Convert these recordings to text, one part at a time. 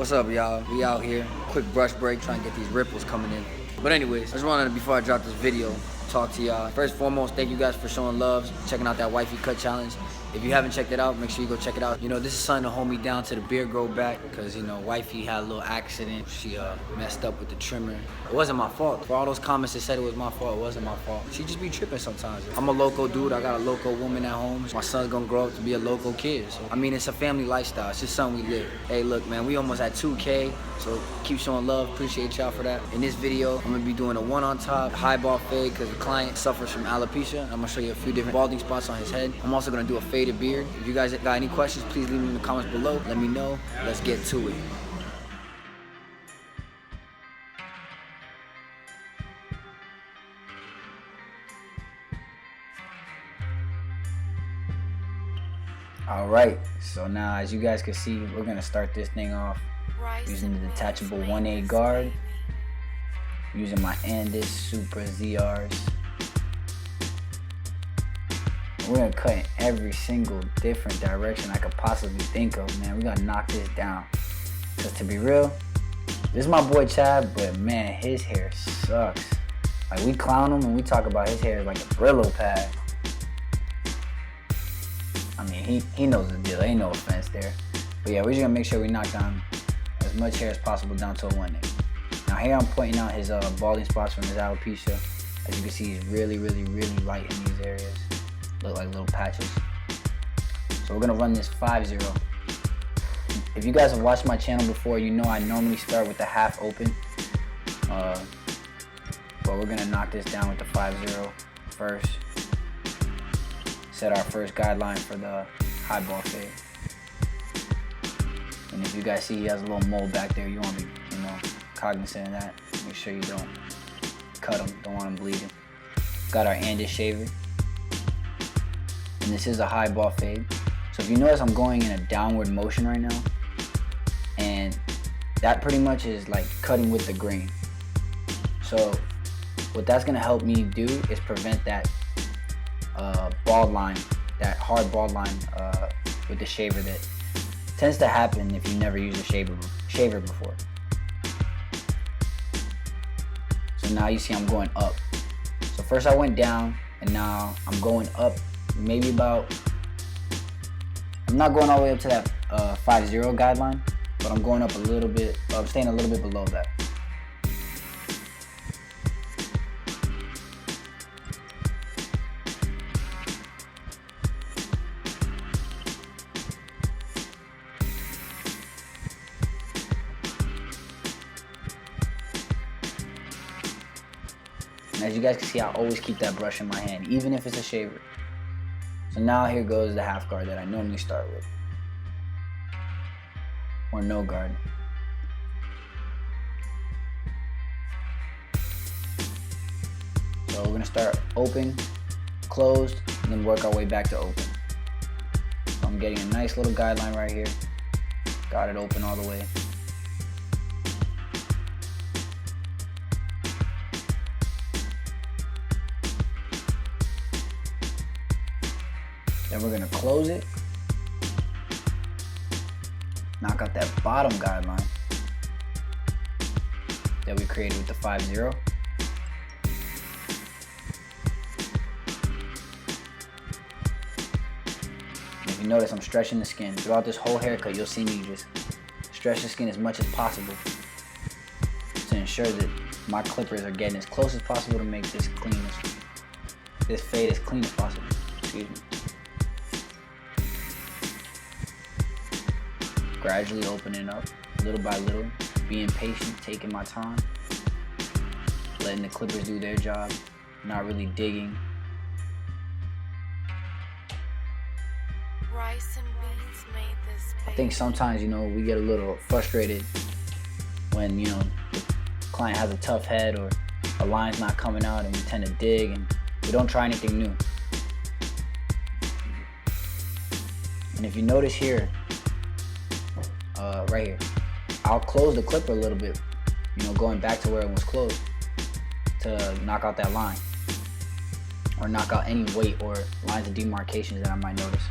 What's up, y'all? We out here. Quick brush break, trying to get these ripples coming in. But anyways, I just wanted, before I drop this video, talk to y'all. First and foremost, thank you guys for showing love, checking out that wifey cut challenge. If you haven't checked it out, make sure you go check it out. You know, this is something to hold me down to the beard grow back, because, you know, wifey had a little accident. She messed up with the trimmer. It wasn't my fault. For all those comments that said it was my fault, it wasn't my fault. She just be tripping sometimes. I'm a local dude. I got a local woman at home. My son's gonna grow up to be a local kid. So, I mean, it's a family lifestyle. It's just something we live. Hey, look, man, we almost at 2K, so keep showing love. Appreciate y'all for that. In this video, I'm gonna be doing a one on top, high ball fade, because the client suffers from alopecia. I'm gonna show you a few different balding spots on his head. I'm also gonna do a faded beard. If you guys got any questions, please leave them in the comments below. Let me know. Let's get to it. Alright, so now as you guys can see, we're gonna start this thing off using the detachable 1A guard, using my ANDIS Super ZRs. We're gonna cut in every single different direction I could possibly think of, man. We're gonna knock this down. Cause to be real, this is my boy Chad, but man, his hair sucks. Like, we clown him and we talk about his hair is like a Brillo pad. I mean, he knows the deal, ain't no offense there. But yeah, we're just gonna make sure we knock down as much hair as possible down to a 1A. Now here I'm pointing out his balding spots from his alopecia. As you can see, he's really light in these areas. Look like little patches. So we're gonna run this 5-0. If you guys have watched my channel before, you know I normally start with the half open. But we're gonna knock this down with the 5-0 first. Set our first guideline for the high ball fade. And if you guys see he has a little mole back there, you want to be, cognizant of that. Make sure you don't cut him, don't want him bleeding. Got our ANDIS shaver. And this is a high ball fade. So if you notice, I'm going in a downward motion right now. And that pretty much is like cutting with the grain. So what that's gonna help me do is prevent that bald line, that hard bald line with the shaver that tends to happen if you never used a shaver before. So now you see I'm going up. So first I went down and now I'm going up maybe about, I'm not going all the way up to that 5-0 guideline, but I'm going up a little bit, I'm staying a little bit below that. And as you guys can see, I always keep that brush in my hand, even if it's a shaver. So now here goes the half guard that I normally start with. Or no guard. So we're gonna start open, closed, and then work our way back to open. So I'm getting a nice little guideline right here. Got it open all the way. Then we're gonna close it, knock out that bottom guideline that we created with the 5-0. If you notice, I'm stretching the skin. Throughout this whole haircut, you'll see me just stretch the skin as much as possible to ensure that my clippers are getting as close as possible to make this fade as clean as possible. Excuse me. Gradually opening up, little by little, being patient, taking my time, letting the clippers do their job, not really digging. I think sometimes, we get a little frustrated when, the client has a tough head or a line's not coming out and we tend to dig and we don't try anything new. And if you notice here, right here, I'll close the clipper a little bit, going back to where it was closed to knock out that line or knock out any weight or lines of demarcations that I might notice.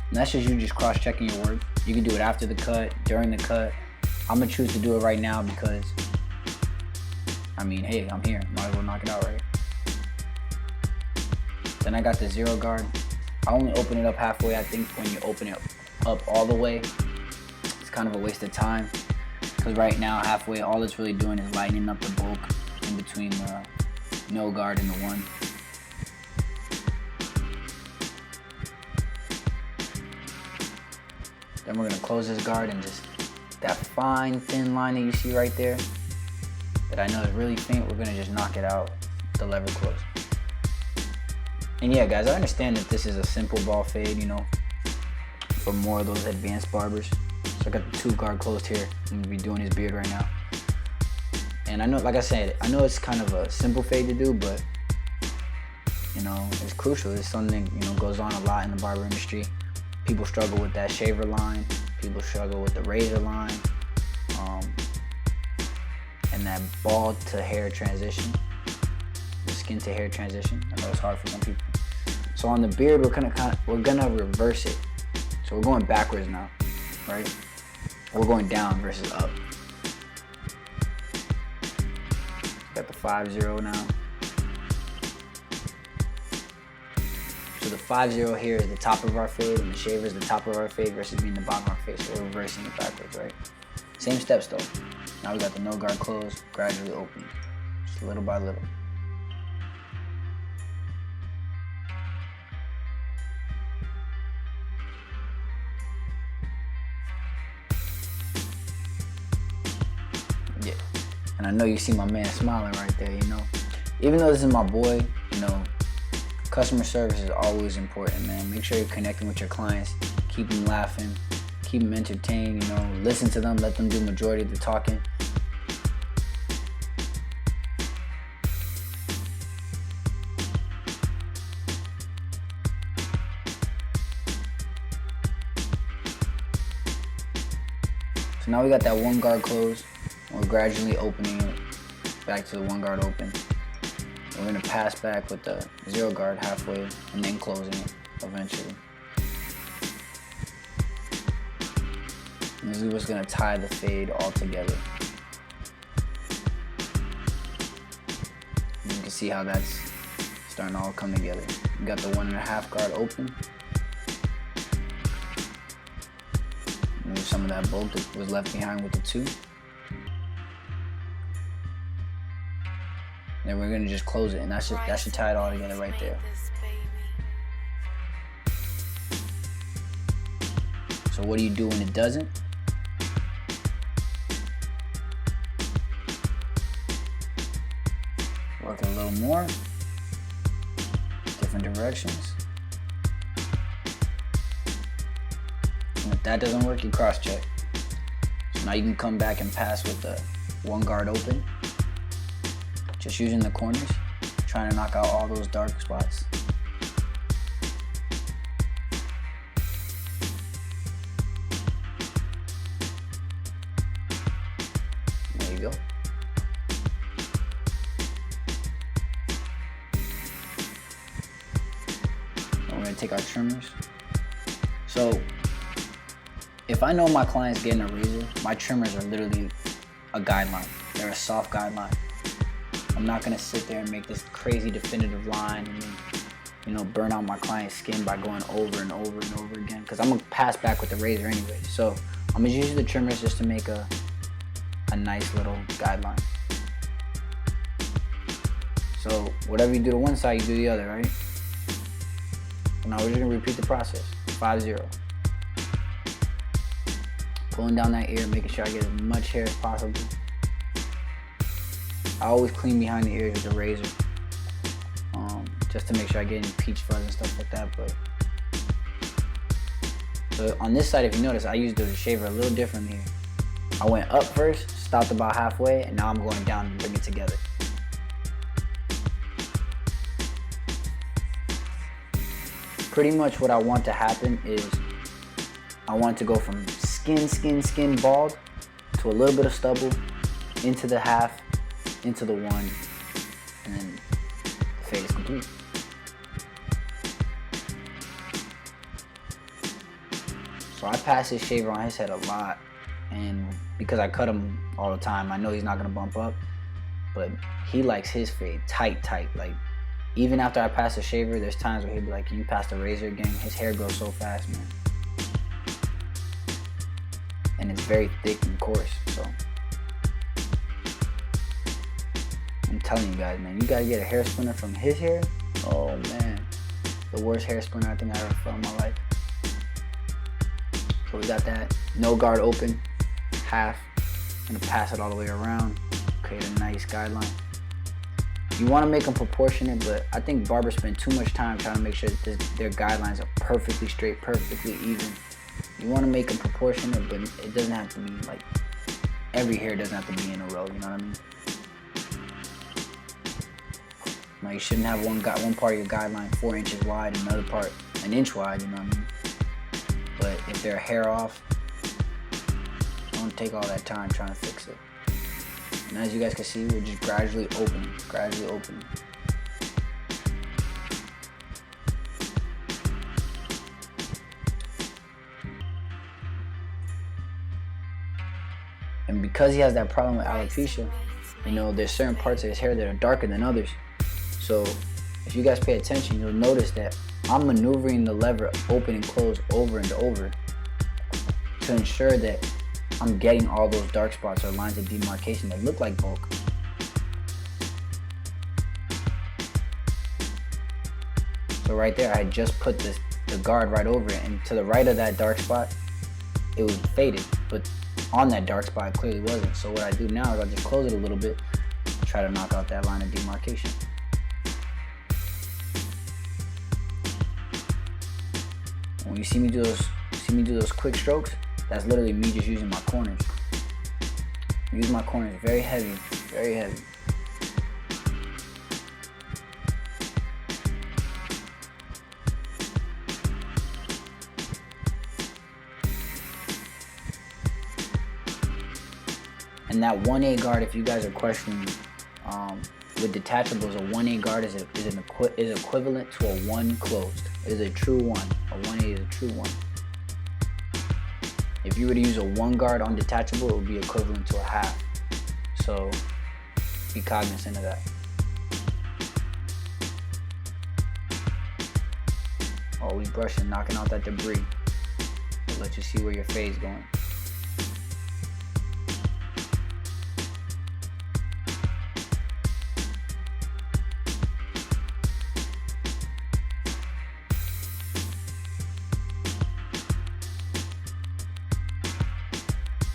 And that's just you just cross-checking your work. You can do it after the cut, during the cut. I'm gonna choose to do it right now because, I mean, hey, I'm here. Might as well knock it out, right? Then I got the 0 guard. I only open it up halfway. I think when you open it up all the way, it's kind of a waste of time. Because right now, halfway, all it's really doing is lightening up the bulk in between the no guard and the 1. Then we're gonna close this guard and just that fine thin line that you see right there that I know is really faint, we're gonna just knock it out with the lever close. And yeah, guys, I understand that this is a simple ball fade, you know, for more of those advanced barbers. So I got the 2 guard closed here. I'm gonna be doing his beard right now. And I know, like I said, I know it's kind of a simple fade to do, but you know, it's crucial. It's something, you know, goes on a lot in the barber industry. People struggle with that shaver line. People struggle with the razor line. And that bald to hair transition. The skin to hair transition. I know it's hard for some people. So on the beard, we're gonna reverse it. So we're going backwards now, right? We're going down versus up. Got the 5-0 now. So the 5-0 here is the top of our fade, and the shaver is the top of our fade versus being the bottom of our fade. So we're reversing it backwards, right? Same steps though. Now we got the no guard closed, gradually opening, just little by little. Yeah, and I know you see my man smiling right there, you know. Even though this is my boy, you know, customer service is always important, man. Make sure you're connecting with your clients, keep them laughing, keep them entertained, you know, listen to them, let them do majority of the talking. So now we got that 1 guard closed. We're gradually opening it back to the 1 guard open. We're gonna pass back with the 0 guard halfway and then closing it eventually. And this is what's gonna tie the fade all together. And you can see how that's starting to all come together. We got the 1.5 guard open. Move some of that bulk that was left behind with the 2. Then we're gonna just close it, and that should tie it all together right there. So what do you do when it doesn't? Work it a little more, different directions. And if that doesn't work, you cross check. So now you can come back and pass with the 1 guard open. Just using the corners, trying to knock out all those dark spots. There you go. Now we're gonna take our trimmers. So, if I know my client's getting a razor, my trimmers are literally a guideline. They're a soft guideline. I'm not gonna sit there and make this crazy definitive line and then, you know, burn out my client's skin by going over and over and over again, because I'm gonna pass back with the razor anyway. So I'm gonna use the trimmers just to make a nice little guideline. So whatever you do to one side, you do the other, right? So now we're just gonna repeat the process. 5-0. Pulling down that ear, making sure I get as much hair as possible. I always clean behind the ears with the razor, just to make sure I get any peach fuzz and stuff like that. But so on this side, if you notice, I used the shaver a little differently here. I went up first, stopped about halfway, and now I'm going down and bring it together. Pretty much what I want to happen is I want to go from skin bald to a little bit of stubble into the half, into the 1, and then the fade is complete. So So I pass his shaver on his head a lot, and because I cut him all the time, I know he's not gonna bump up, but he likes his fade tight. Like, even after I pass the shaver, there's times where he'll be like, can you pass the razor again? His hair grows so fast, man. And it's very thick and coarse, so. I'm telling you guys, man, you gotta get a hair splinter from his hair. Oh man, the worst hair splinter I think I ever felt in my life. So we got that, no guard open, half, gonna pass it all the way around, create a nice guideline. You wanna make them proportionate, but I think barbers spend too much time trying to make sure that their guidelines are perfectly straight, perfectly even. You wanna make them proportionate, but it doesn't have to be like, every hair doesn't have to be in a row, you know what I mean? Like, you shouldn't have one part of your guideline 4 inches wide and another part an inch wide, you know what I mean? But if they're hair off, don't take all that time trying to fix it. And as you guys can see, we're just gradually opening. And because he has that problem with alopecia, you know, there's certain parts of his hair that are darker than others. So if you guys pay attention, you'll notice that I'm maneuvering the lever open and close over and over to ensure that I'm getting all those dark spots or lines of demarcation that look like bulk. So right there, I just put the guard right over it, and to the right of that dark spot, it was faded, but on that dark spot, it clearly wasn't. So what I do now is I just close it a little bit, try to knock out that line of demarcation. When you see me do those quick strokes, that's literally me just using my corners. Use my corners very heavy, very heavy. And that 1A guard, if you guys are questioning, with detachables, a 1A guard is equivalent to a 1 closed. It is a true 1. A 1A is a true 1. If you were to use a 1 guard on detachable, it would be equivalent to a half. So be cognizant of that. Always brushing, knocking out that debris. It'll let you see where your fade's going.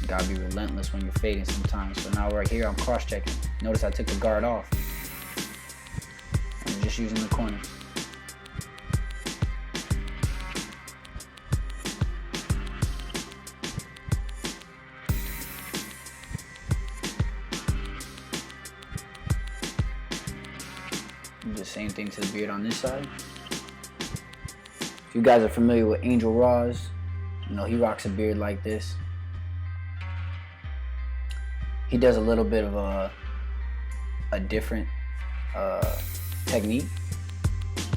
Gotta be relentless when you're fading sometimes. So now right here, I'm cross-checking. Notice I took the guard off. I'm just using the corner. Do the same thing to the beard on this side. If you guys are familiar with Angel Raw's, you know he rocks a beard like this. He does a little bit of a different technique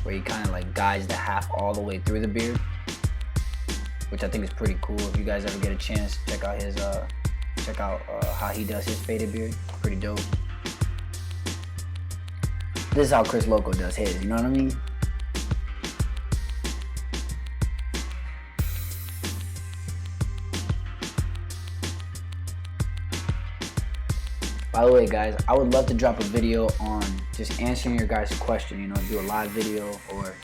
where he kind of like guides the half all the way through the beard, which I think is pretty cool. If you guys ever get a chance, check out his how he does his faded beard. Pretty dope. This is how Chris Loco does his, you know what I mean? By the way, guys, I would love to drop a video on just answering your guys' question, you know, do a live video or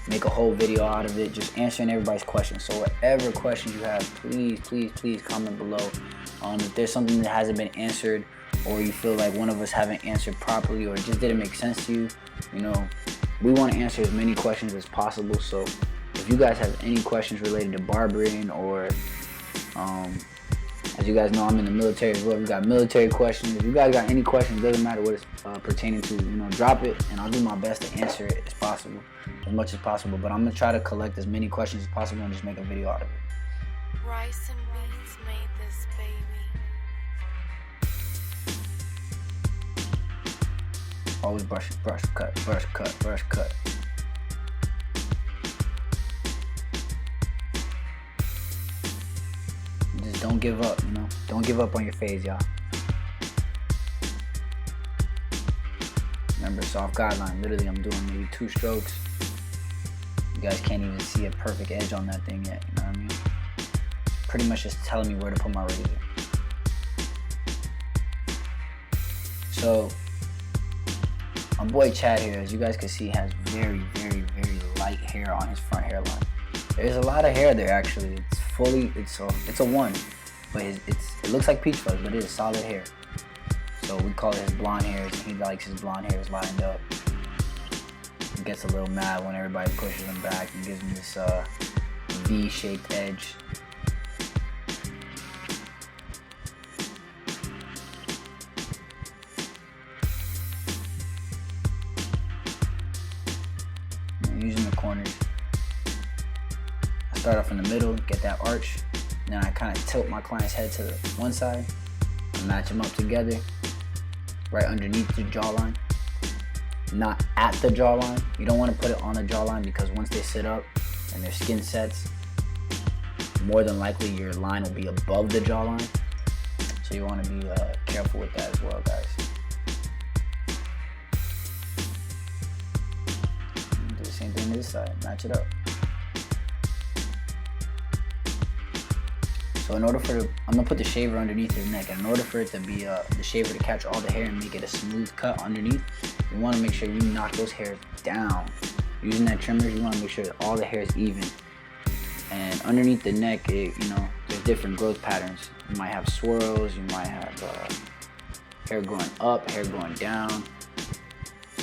make a whole video out of it, just answering everybody's questions. So whatever questions you have, please comment below. If there's something that hasn't been answered, or you feel like one of us haven't answered properly, or it just didn't make sense to you, you know, we want to answer as many questions as possible. So if you guys have any questions related to barbering, or as you guys know, I'm in the military as well. We got military questions. If you guys got any questions, doesn't matter what it's pertaining to, you know, drop it, and I'll do my best to answer it as possible, as much as possible. But I'm gonna try to collect as many questions as possible and just make a video out of it. Rice and beans made this baby. Always brush, cut, brush, cut, brush, cut. don't give up, you know. Don't give up on your fades, y'all. Remember, soft guideline. Literally, I'm doing maybe 2 strokes. You guys can't even see a perfect edge on that thing yet, you know what I mean? Pretty much just telling me where to put my razor. So, my boy Chad here, as you guys can see, has very, very, very light hair on his front hairline. There's a lot of hair there, actually. It's fully, it's a 1, but it looks like peach fuzz, but it is solid hair. So we call it his blonde hairs, and he likes his blonde hairs lined up. He gets a little mad when everybody pushes him back and gives him this V-shaped edge. Using the corners. I start off in the middle, get that arch, then I kind of tilt my client's head to the one side, and match them up together, right underneath the jawline, not at the jawline. You don't want to put it on the jawline because once they sit up and their skin sets, more than likely your line will be above the jawline. So you want to be careful with that as well, guys. Same thing this side, match it up. So in order for I'm gonna put the shaver underneath his neck, and in order for it to be the shaver to catch all the hair and make it a smooth cut underneath, you want to make sure you knock those hairs down. Using that trimmer, you want to make sure that all the hair is even. And underneath the neck, you know, there's different growth patterns. You might have swirls, you might have hair going up, hair going down.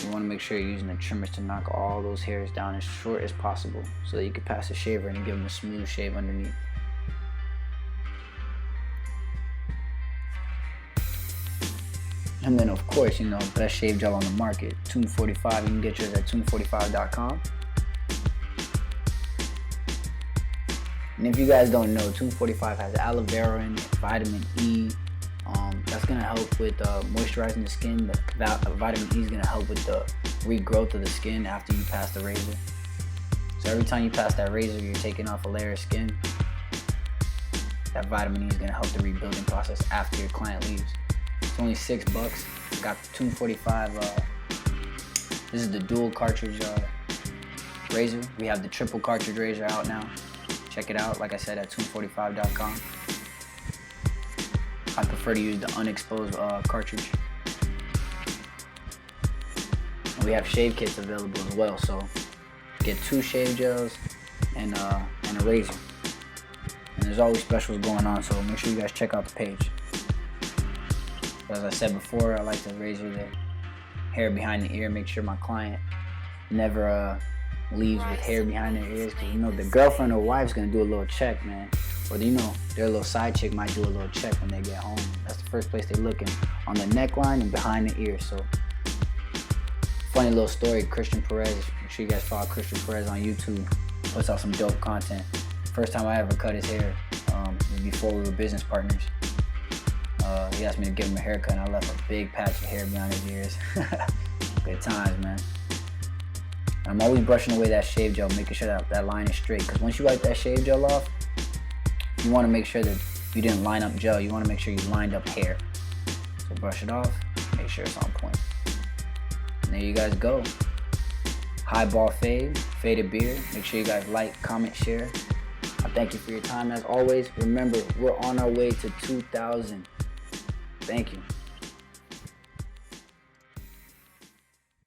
You want to make sure you're using the trimmers to knock all those hairs down as short as possible so that you can pass the shaver and give them a smooth shave underneath. And then of course, you know, best shave gel on the market, Tomb 45. You can get yours at tomb45.com. And if you guys don't know, Tomb 45 has aloe vera in it, vitamin E. That's gonna help with moisturizing the skin. The vitamin E is gonna help with the regrowth of the skin after you pass the razor. So every time you pass that razor, you're taking off a layer of skin. That vitamin E is gonna help the rebuilding process after your client leaves. It's only $6. Got the Tomb 45. This is the dual cartridge razor. We have the triple cartridge razor out now. Check it out, like I said, at tomb45.com. I prefer to use the unexposed cartridge. And we have shave kits available as well, so get 2 shave gels and a razor. And there's always specials going on, so make sure you guys check out the page. As I said before, I like to razor the hair behind the ear, make sure my client never leaves with hair behind their ears, because you know the girlfriend or wife's gonna do a little check, man. Or you know, their little side chick might do a little check when they get home. That's the first place they're looking, on the neckline and behind the ear. So, funny little story, Christian Perez. Make sure you guys follow Christian Perez on YouTube. Puts out some dope content. First time I ever cut his hair, was before we were business partners. He asked me to give him a haircut, and I left a big patch of hair behind his ears. Good times, man. I'm always brushing away that shave gel, making sure that line is straight. Because once you wipe that shave gel off, you want to make sure that you didn't line up gel. You want to make sure you lined up hair. So brush it off, make sure it's on point. And there you guys go. Highball fade, faded beard. Make sure you guys like, comment, share. I thank you for your time as always. Remember, we're on our way to 2,000. Thank you.